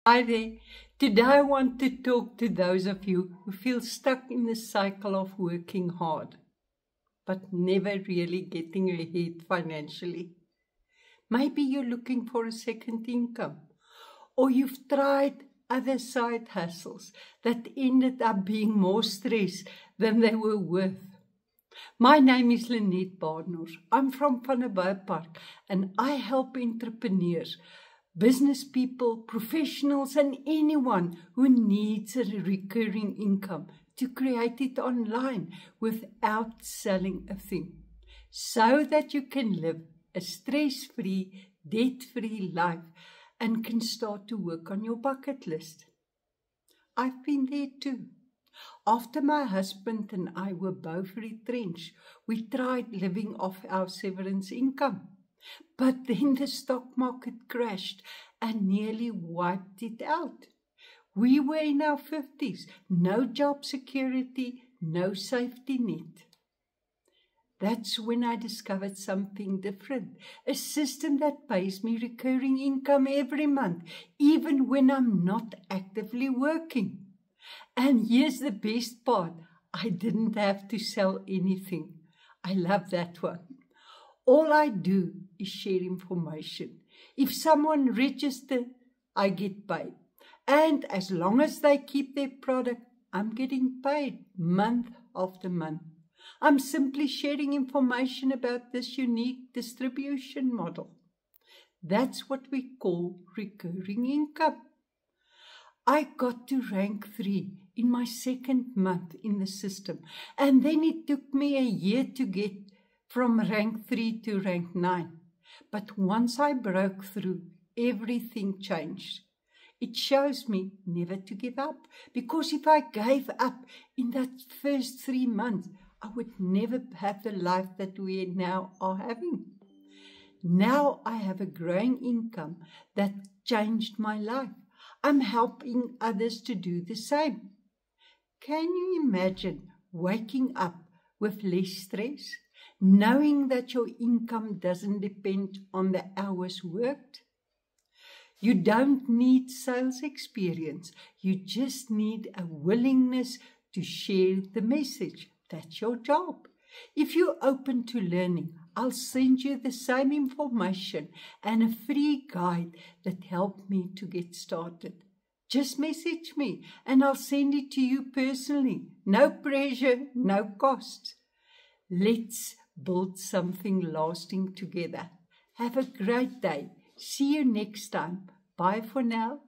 Hi there. Today I want to talk to those of you who feel stuck in the cycle of working hard, but never really getting ahead financially. Maybe you're looking for a second income, or you've tried other side hustles that ended up being more stress than they were worth. My name is Lynette Badenhorst. I'm from Van der Bijl Park, and I help entrepreneurs, business people, professionals, and anyone who needs a recurring income to create it online without selling a thing, so that you can live a stress-free, debt-free life and can start to work on your bucket list. I've been there too. After my husband and I were both retrenched, we tried living off our severance income. But then the stock market crashed and nearly wiped it out. We were in our 50s, no job security, no safety net. That's when I discovered something different, a system that pays me recurring income every month, even when I'm not actively working. And here's the best part, I didn't have to sell anything. I love that one. All I do is share information. If someone registers, I get paid. And as long as they keep their product, I'm getting paid month after month. I'm simply sharing information about this unique distribution model. That's what we call recurring income. I got to rank 3 in my second month in the system, and then it took me a year to get from rank 3 to rank 9. But once I broke through, everything changed. It shows me never to give up, because if I gave up in that first 3 months, I would never have the life that we now are having. Now I have a growing income that changed my life. I'm helping others to do the same. Can you imagine waking up with less stress, knowing that your income doesn't depend on the hours worked? You don't need sales experience. You just need a willingness to share the message. That's your job. If you're open to learning, I'll send you the same information and a free guide that helped me to get started. Just message me and I'll send it to you personally. No pressure, no cost. Let's build something lasting together. Have a great day. See you next time. Bye for now.